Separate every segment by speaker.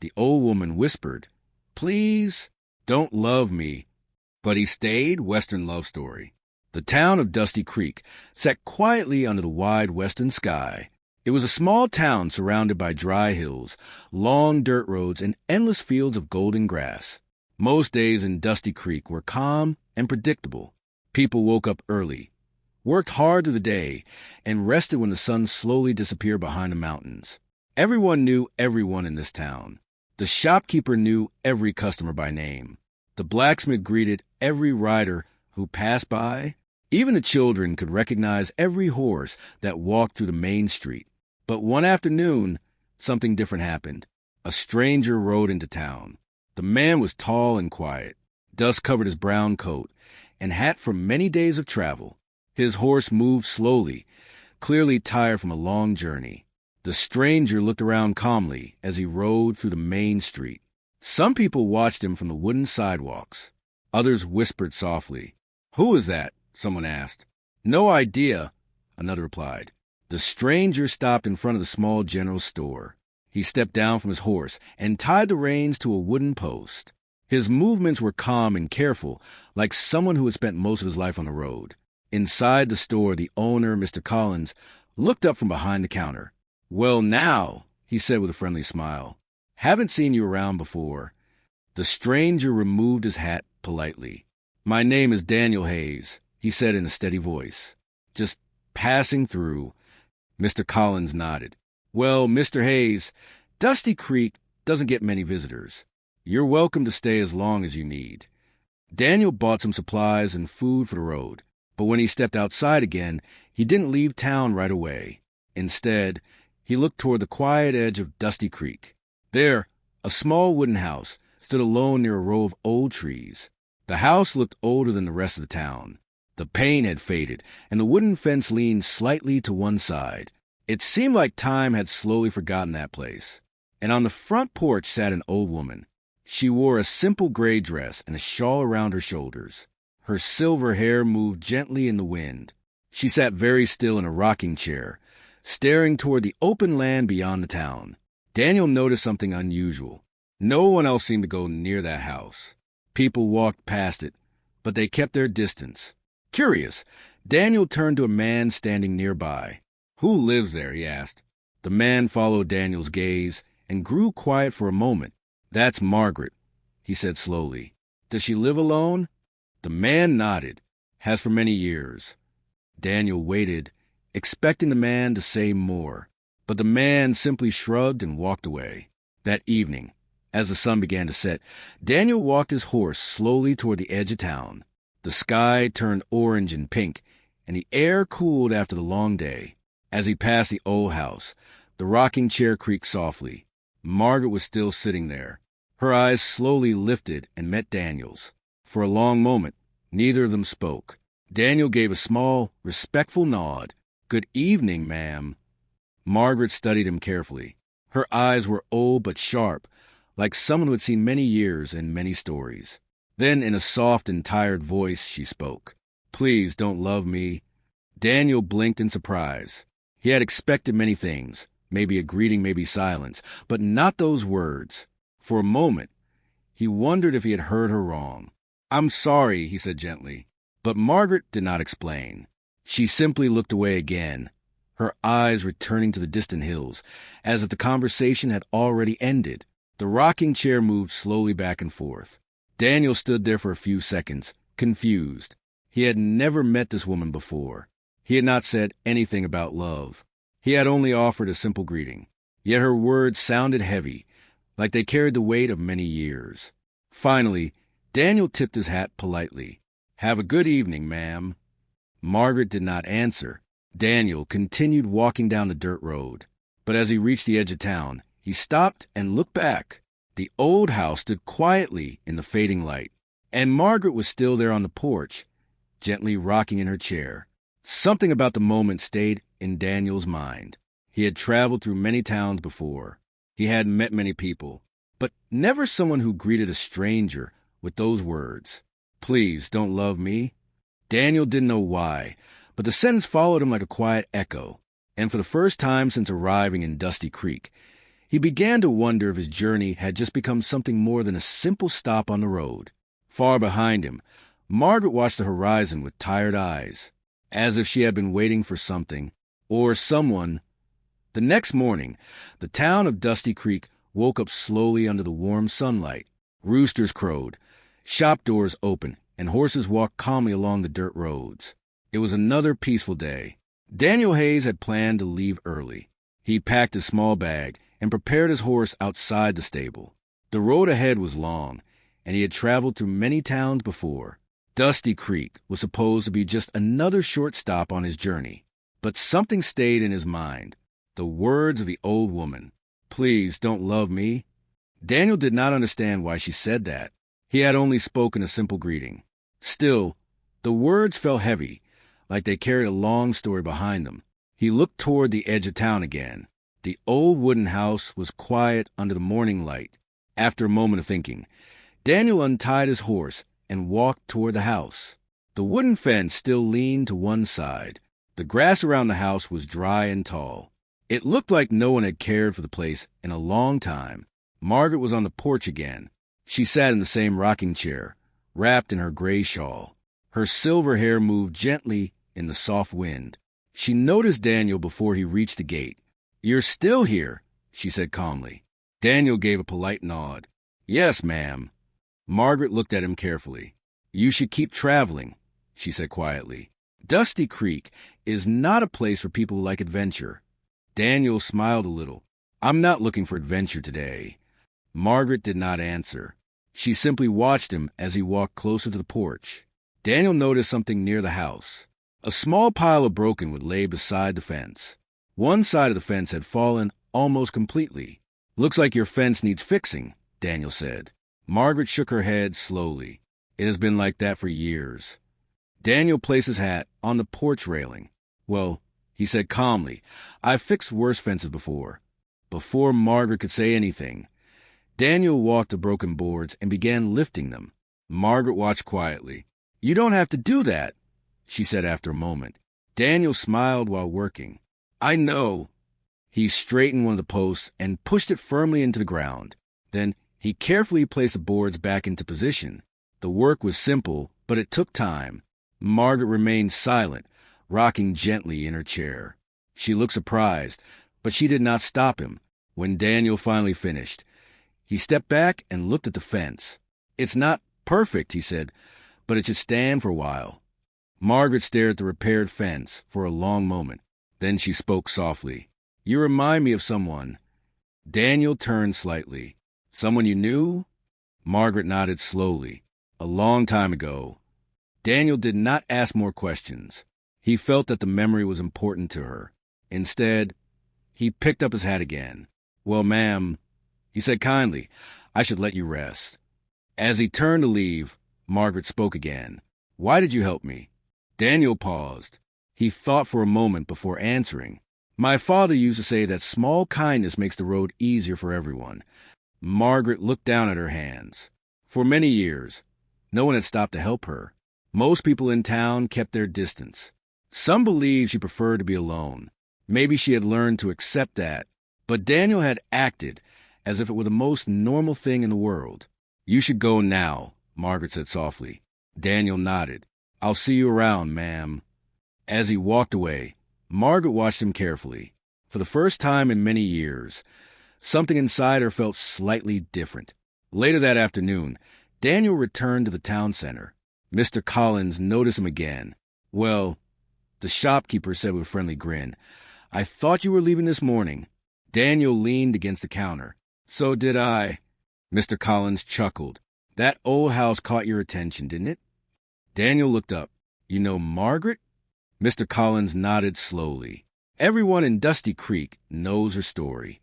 Speaker 1: The old woman whispered, "Please, don't love me." But he stayed. Western love story. The town of Dusty Creek sat quietly under the wide western sky. It was a small town surrounded by dry hills, long dirt roads, and endless fields of golden grass. Most days in Dusty Creek were calm and predictable. People woke up early, worked hard through the day, and rested when the sun slowly disappeared behind the mountains. Everyone knew everyone in this town. The shopkeeper knew every customer by name. The blacksmith greeted every rider who passed by. Even the children could recognize every horse that walked through the main street. But one afternoon, something different happened. A stranger rode into town. The man was tall and quiet. Dust covered his brown coat and hat from many days of travel. His horse moved slowly, clearly tired from a long journey. The stranger looked around calmly as he rode through the main street. Some people watched him from the wooden sidewalks. Others whispered softly. "Who is that?" someone asked. "No idea," another replied. The stranger stopped in front of the small general store. He stepped down from his horse and tied the reins to a wooden post. His movements were calm and careful, like someone who had spent most of his life on the road. Inside the store, the owner, Mr. Collins, looked up from behind the counter. "Well now," he said with a friendly smile. "Haven't seen you around before." The stranger removed his hat politely. "My name is Daniel Hayes," he said in a steady voice. "Just passing through." Mr. Collins nodded. "Well, Mr. Hayes, Dusty Creek doesn't get many visitors. You're welcome to stay as long as you need." Daniel bought some supplies and food for the road, but when he stepped outside again, he didn't leave town right away. Instead, he looked toward the quiet edge of Dusty Creek. There, a small wooden house stood alone near a row of old trees. The house looked older than the rest of the town. The paint had faded, and the wooden fence leaned slightly to one side. It seemed like time had slowly forgotten that place. And on the front porch sat an old woman. She wore a simple gray dress and a shawl around her shoulders. Her silver hair moved gently in the wind. She sat very still in a rocking chair, staring toward the open land beyond the town. Daniel noticed something unusual. No one else seemed to go near that house. People walked past it, but they kept their distance. Curious, Daniel turned to a man standing nearby. "Who lives there?" he asked. The man followed Daniel's gaze and grew quiet for a moment. "That's Margaret," he said slowly. "Does she live alone?" The man nodded. "Has for many years." Daniel waited, expecting the man to say more, but the man simply shrugged and walked away. That evening, as the sun began to set, Daniel walked his horse slowly toward the edge of town. The sky turned orange and pink, and the air cooled after the long day. As he passed the old house, the rocking chair creaked softly. Margaret was still sitting there. Her eyes slowly lifted and met Daniel's. For a long moment, neither of them spoke. Daniel gave a small, respectful nod. "Good evening, ma'am." Margaret studied him carefully. Her eyes were old but sharp, like someone who had seen many years and many stories. Then, in a soft and tired voice, she spoke. "Please don't love me." Daniel blinked in surprise. He had expected many things, maybe a greeting, maybe silence, but not those words. For a moment, he wondered if he had heard her wrong. "I'm sorry," he said gently. But Margaret did not explain. She simply looked away again, her eyes returning to the distant hills, as if the conversation had already ended. The rocking chair moved slowly back and forth. Daniel stood there for a few seconds, confused. He had never met this woman before. He had not said anything about love. He had only offered a simple greeting. Yet her words sounded heavy, like they carried the weight of many years. Finally, Daniel tipped his hat politely. "Have a good evening, ma'am." Margaret did not answer. Daniel continued walking down the dirt road. But as he reached the edge of town, he stopped and looked back. The old house stood quietly in the fading light, and Margaret was still there on the porch, gently rocking in her chair. Something about the moment stayed in Daniel's mind. He had traveled through many towns before. He had met many people, but never someone who greeted a stranger with those words. "Please don't love me." Daniel didn't know why, but the sentence followed him like a quiet echo, and for the first time since arriving in Dusty Creek, He began to wonder if his journey had just become something more than a simple stop on the road. Far behind him, Margaret watched the horizon with tired eyes, as if she had been waiting for something or someone. The next morning, the town of Dusty Creek woke up slowly under the warm sunlight. Roosters crowed, shop doors opened, and horses walked calmly along the dirt roads. It was another peaceful day. Daniel Hayes had planned to leave early. He packed his small bag and prepared his horse outside the stable. The road ahead was long, and he had traveled through many towns before. Dusty Creek was supposed to be just another short stop on his journey. But something stayed in his mind. The words of the old woman, "Please don't love me." Daniel did not understand why she said that. He had only spoken a simple greeting. Still, the words felt heavy, like they carried a long story behind them. He looked toward the edge of town again. The old wooden house was quiet under the morning light. After a moment of thinking, Daniel untied his horse and walked toward the house. The wooden fence still leaned to one side. The grass around the house was dry and tall. It looked like no one had cared for the place in a long time. Margaret was on the porch again. She sat in the same rocking chair, wrapped in her gray shawl. Her silver hair moved gently in the soft wind. She noticed Daniel before he reached the gate. "You're still here," she said calmly. Daniel gave a polite nod. "Yes, ma'am." Margaret looked at him carefully. "You should keep traveling," she said quietly. "Dusty Creek is not a place for people who like adventure." Daniel smiled a little. "I'm not looking for adventure today." Margaret did not answer. She simply watched him as he walked closer to the porch. Daniel noticed something near the house. A small pile of broken wood lay beside the fence. One side of the fence had fallen almost completely. "Looks like your fence needs fixing," Daniel said. Margaret shook her head slowly. "It has been like that for years." Daniel placed his hat on the porch railing. "Well," he said calmly, "I've fixed worse fences before." Before Margaret could say anything, Daniel walked the broken boards and began lifting them. Margaret watched quietly. "You don't have to do that," she said after a moment. Daniel smiled while working. "I know." He straightened one of the posts and pushed it firmly into the ground. Then he carefully placed the boards back into position. The work was simple, but it took time. Margaret remained silent, rocking gently in her chair. She looked surprised, but she did not stop him. When Daniel finally finished, he stepped back and looked at the fence. "It's not perfect," he said, "but it should stand for a while." Margaret stared at the repaired fence for a long moment. Then she spoke softly. "You remind me of someone." Daniel turned slightly. "Someone you knew?" Margaret nodded slowly. "A long time ago." Daniel did not ask more questions. He felt that the memory was important to her. Instead, he picked up his hat again. "Well, ma'am," he said kindly, "I should let you rest." As he turned to leave, Margaret spoke again. "Why did you help me?" Daniel paused. He thought for a moment before answering. "My father used to say that small kindness makes the road easier for everyone." Margaret looked down at her hands. For many years, no one had stopped to help her. Most people in town kept their distance. Some believed she preferred to be alone. Maybe she had learned to accept that. But Daniel had acted as if it were the most normal thing in the world. "You should go now," Margaret said softly. Daniel nodded. "I'll see you around, ma'am." As he walked away, Margaret watched him carefully. For the first time in many years, something inside her felt slightly different. Later that afternoon, Daniel returned to the town center. Mr. Collins noticed him again. "Well," the shopkeeper said with a friendly grin, "I thought you were leaving this morning." Daniel leaned against the counter. "So did I." Mr. Collins chuckled. "That old house caught your attention, didn't it?" Daniel looked up. "You know Margaret?" Mr. Collins nodded slowly. "Everyone in Dusty Creek knows her story."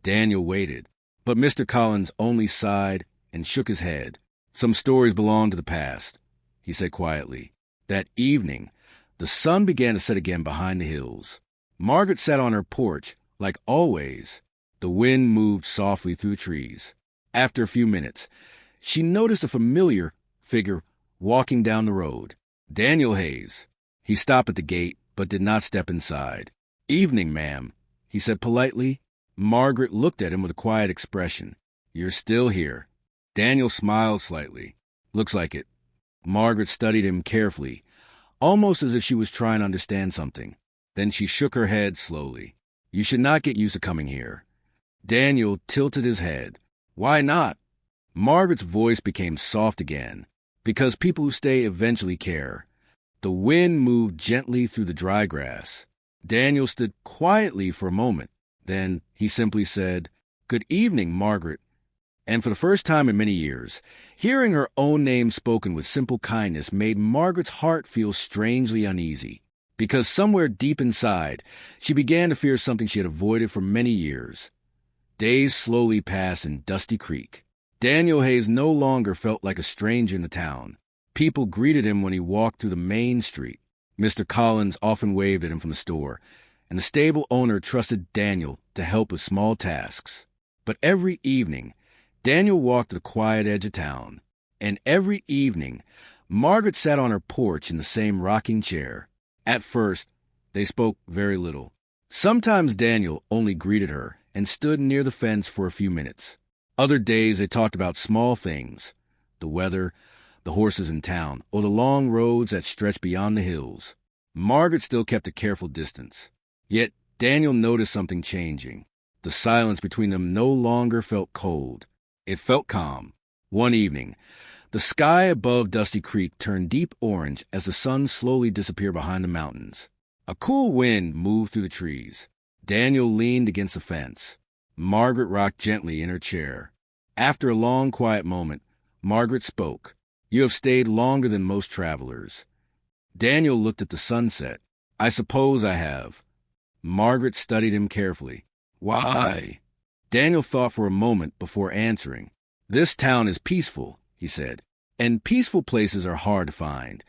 Speaker 1: Daniel waited, but Mr. Collins only sighed and shook his head. "Some stories belong to the past," he said quietly. That evening, the sun began to set again behind the hills. Margaret sat on her porch, like always. The wind moved softly through the trees. After a few minutes, she noticed a familiar figure walking down the road. Daniel Hayes. He stopped at the gate, but did not step inside. "Evening, ma'am," he said politely. Margaret looked at him with a quiet expression. You're still here. Daniel smiled slightly. Looks like it. Margaret studied him carefully, almost as if she was trying to understand something. Then she shook her head slowly. You should not get used to coming here. Daniel tilted his head. Why not? Margaret's voice became soft again. Because people who stay eventually care. The wind moved gently through the dry grass. Daniel stood quietly for a moment. Then he simply said, Good evening, Margaret. And for the first time in many years, hearing her own name spoken with simple kindness made Margaret's heart feel strangely uneasy. Because somewhere deep inside, she began to fear something she had avoided for many years. Days slowly passed in Dusty Creek. Daniel Hayes no longer felt like a stranger in the town. People greeted him when he walked through the main street. Mr. Collins often waved at him from the store, and the stable owner trusted Daniel to help with small tasks. But every evening, Daniel walked to the quiet edge of town. And every evening, Margaret sat on her porch in the same rocking chair. At first, they spoke very little. Sometimes Daniel only greeted her and stood near the fence for a few minutes. Other days they talked about small things, the weather, the horses in town, or the long roads that stretched beyond the hills. Margaret still kept a careful distance. Yet Daniel noticed something changing. The silence between them no longer felt cold. It felt calm. One evening, the sky above Dusty Creek turned deep orange as the sun slowly disappeared behind the mountains. A cool wind moved through the trees. Daniel leaned against the fence. Margaret rocked gently in her chair. After a long, quiet moment, Margaret spoke. You have stayed longer than most travelers. Daniel looked at the sunset. I suppose I have. Margaret studied him carefully. Why? Daniel thought for a moment before answering. This town is peaceful, he said, and peaceful places are hard to find.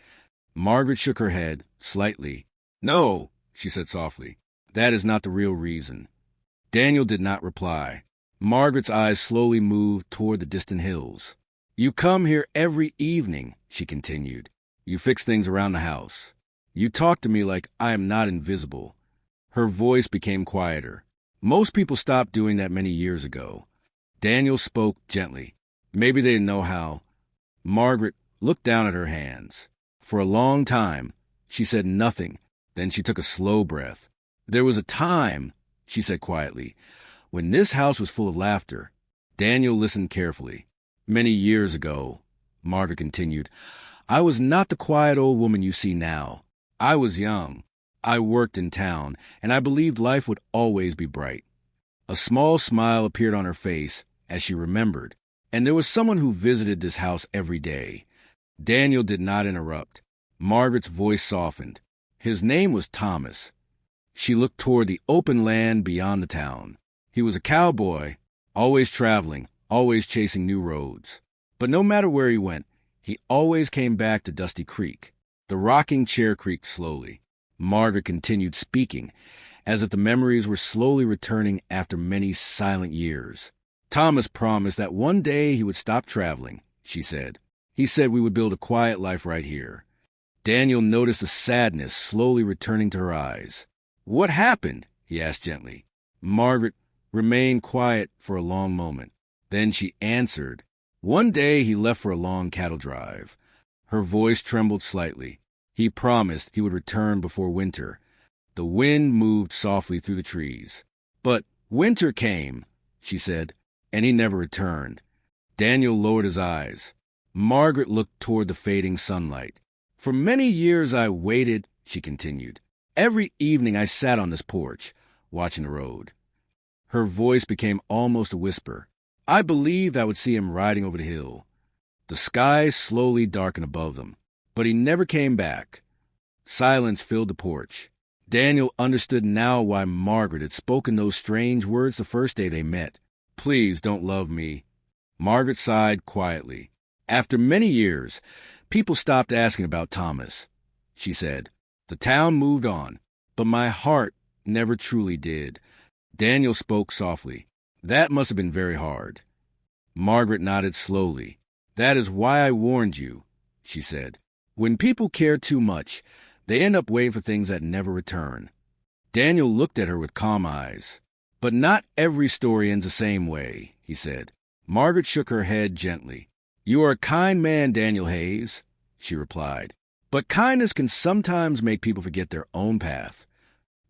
Speaker 1: Margaret shook her head slightly. No, she said softly. That is not the real reason. Daniel did not reply. Margaret's eyes slowly moved toward the distant hills. You come here every evening, she continued. You fix things around the house. You talk to me like I am not invisible. Her voice became quieter. Most people stopped doing that many years ago. Daniel spoke gently. Maybe they didn't know how. Margaret looked down at her hands. For a long time, she said nothing. Then she took a slow breath. There was a time, she said quietly, when this house was full of laughter. Daniel listened carefully. Many years ago, Margaret continued, I was not the quiet old woman you see now. I was young. I worked in town, and I believed life would always be bright. A small smile appeared on her face as she remembered, and there was someone who visited this house every day. Daniel did not interrupt. Margaret's voice softened. His name was Thomas. She looked toward the open land beyond the town. He was a cowboy, always traveling, always chasing new roads. But no matter where he went, he always came back to Dusty Creek. The rocking chair creaked slowly. Margaret continued speaking, as if the memories were slowly returning after many silent years. Thomas promised that one day he would stop traveling, she said. He said we would build a quiet life right here. Daniel noticed the sadness slowly returning to her eyes. What happened? He asked gently. Margaret remained quiet for a long moment. Then she answered. One day he left for a long cattle drive. Her voice trembled slightly. He promised he would return before winter. The wind moved softly through the trees. But winter came, she said, and he never returned. Daniel lowered his eyes. Margaret looked toward the fading sunlight. For many years I waited, she continued. Every evening I sat on this porch, watching the road. Her voice became almost a whisper. I believed I would see him riding over the hill. The sky slowly darkened above them, but he never came back. Silence filled the porch. Daniel understood now why Margaret had spoken those strange words the first day they met. Please don't love me. Margaret sighed quietly. After many years, people stopped asking about Thomas, she said. The town moved on, but my heart never truly did. Daniel spoke softly. That must have been very hard. Margaret nodded slowly. That is why I warned you, she said. When people care too much, they end up waiting for things that never return. Daniel looked at her with calm eyes. But not every story ends the same way, he said. Margaret shook her head gently. You are a kind man, Daniel Hayes, she replied. But kindness can sometimes make people forget their own path.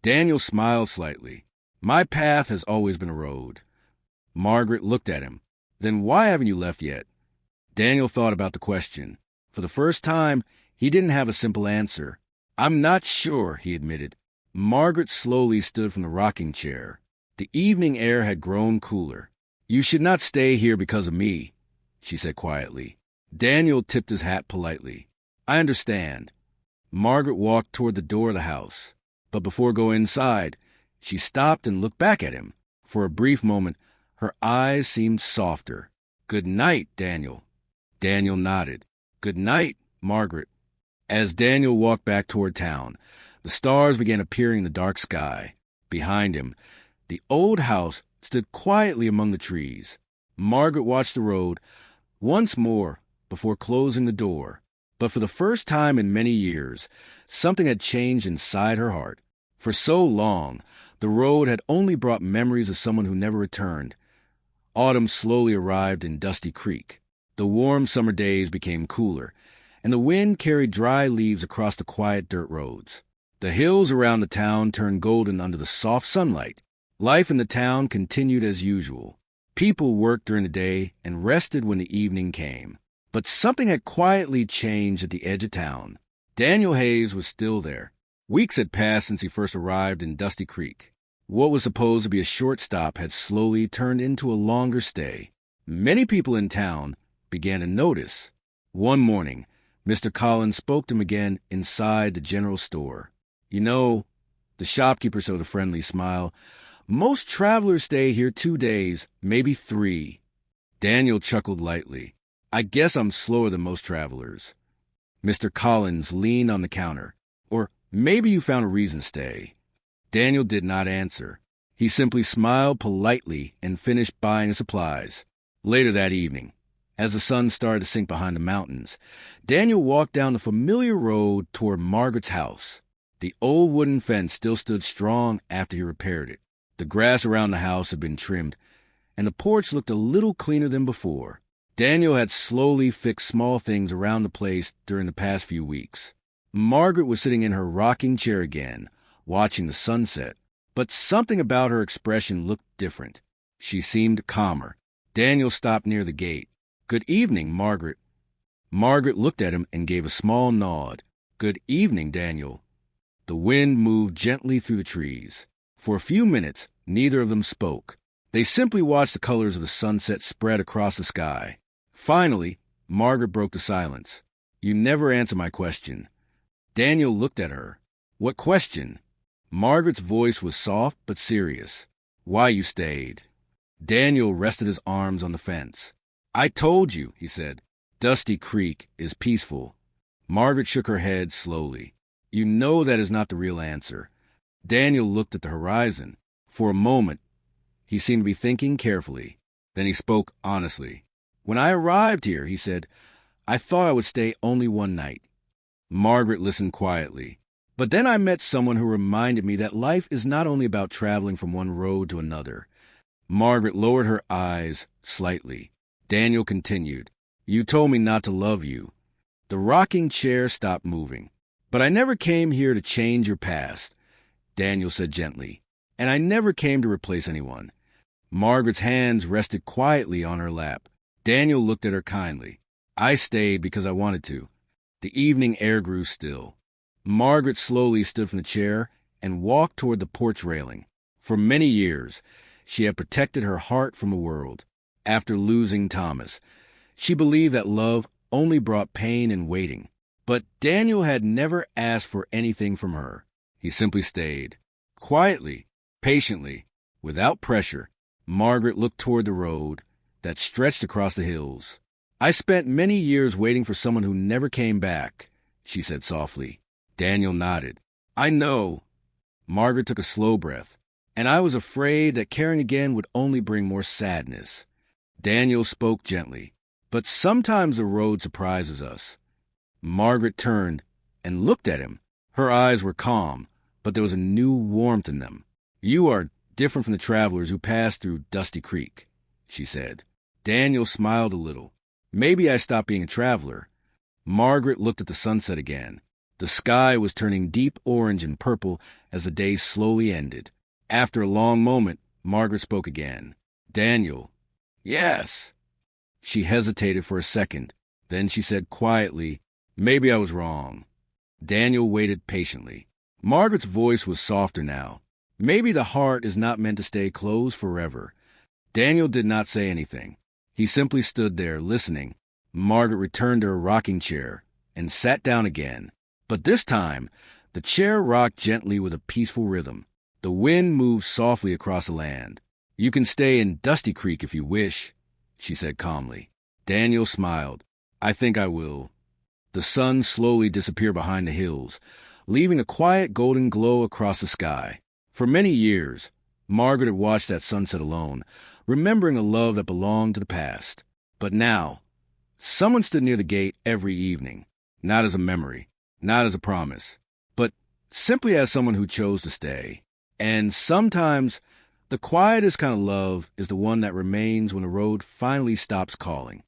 Speaker 1: Daniel smiled slightly. My path has always been a road. Margaret looked at him. Then why haven't you left yet? Daniel thought about the question. For the first time, he didn't have a simple answer. I'm not sure, he admitted. Margaret slowly stood from the rocking chair. The evening air had grown cooler. You should not stay here because of me, she said quietly. Daniel tipped his hat politely. I understand. Margaret walked toward the door of the house. But before going inside, she stopped and looked back at him. For a brief moment, her eyes seemed softer. Good night, Daniel. Daniel nodded. Good night, Margaret. As Daniel walked back toward town, the stars began appearing in the dark sky. Behind him, the old house stood quietly among the trees. Margaret watched the road once more before closing the door. But for the first time in many years, something had changed inside her heart. For so long, the road had only brought memories of someone who never returned. Autumn slowly arrived in Dusty Creek. The warm summer days became cooler, and the wind carried dry leaves across the quiet dirt roads. The hills around the town turned golden under the soft sunlight. Life in the town continued as usual. People worked during the day and rested when the evening came. But something had quietly changed at the edge of town. Daniel Hayes was still there. Weeks had passed since he first arrived in Dusty Creek. What was supposed to be a short stop had slowly turned into a longer stay. Many people in town began to notice. One morning, Mr. Collins spoke to him again inside the general store. You know, the shopkeeper showed a friendly smile. Most travelers stay here 2 days, maybe 3. Daniel chuckled lightly. I guess I'm slower than most travelers. Mr. Collins leaned on the counter. Or maybe you found a reason to stay. Daniel did not answer. He simply smiled politely and finished buying his supplies. Later that evening, as the sun started to sink behind the mountains, Daniel walked down the familiar road toward Margaret's house. The old wooden fence still stood strong after he repaired it. The grass around the house had been trimmed, and the porch looked a little cleaner than before. Daniel had slowly fixed small things around the place during the past few weeks. Margaret was sitting in her rocking chair again, watching the sunset, but something about her expression looked different. She seemed calmer. Daniel stopped near the gate. Good evening, Margaret. Margaret looked at him and gave a small nod. Good evening, Daniel. The wind moved gently through the trees. For a few minutes, neither of them spoke. They simply watched the colors of the sunset spread across the sky. Finally, Margaret broke the silence. You never answer my question. Daniel looked at her. What question? Margaret's voice was soft but serious. Why you stayed. Daniel rested his arms on the fence. I told you, he said. Dusty Creek is peaceful. Margaret shook her head slowly. You know that is not the real answer. Daniel looked at the horizon. For a moment, he seemed to be thinking carefully. Then he spoke honestly. When I arrived here, he said, I thought I would stay only one night. Margaret listened quietly. But then I met someone who reminded me that life is not only about traveling from one road to another. Margaret lowered her eyes slightly. Daniel continued, You told me not to love you. The rocking chair stopped moving. But I never came here to change your past, Daniel said gently. And I never came to replace anyone. Margaret's hands rested quietly on her lap. Daniel looked at her kindly. I stayed because I wanted to. The evening air grew still. Margaret slowly stood from the chair and walked toward the porch railing. For many years, she had protected her heart from the world. After losing Thomas, she believed that love only brought pain and waiting. But Daniel had never asked for anything from her. He simply stayed. Quietly, patiently, without pressure, Margaret looked toward the road that stretched across the hills. I spent many years waiting for someone who never came back, she said softly. Daniel nodded. I know. Margaret took a slow breath. And I was afraid that caring again would only bring more sadness. Daniel spoke gently. But sometimes the road surprises us. Margaret turned and looked at him. Her eyes were calm, but there was a new warmth in them. You are different from the travelers who passed through Dusty Creek, she said. Daniel smiled a little. Maybe I stopped being a traveler. Margaret looked at the sunset again. The sky was turning deep orange and purple as the day slowly ended. After a long moment, Margaret spoke again. Daniel. Yes. She hesitated for a second. Then she said quietly, maybe I was wrong. Daniel waited patiently. Margaret's voice was softer now. Maybe the heart is not meant to stay closed forever. Daniel did not say anything. He simply stood there, listening. Margaret returned to her rocking chair and sat down again. But this time, the chair rocked gently with a peaceful rhythm. The wind moved softly across the land. You can stay in Dusty Creek if you wish, she said calmly. Daniel smiled. I think I will. The sun slowly disappeared behind the hills, leaving a quiet golden glow across the sky. For many years, Margaret had watched that sunset alone, remembering a love that belonged to the past. But now, someone stood near the gate every evening, not as a memory, not as a promise, but simply as someone who chose to stay. And sometimes, the quietest kind of love is the one that remains when the road finally stops calling.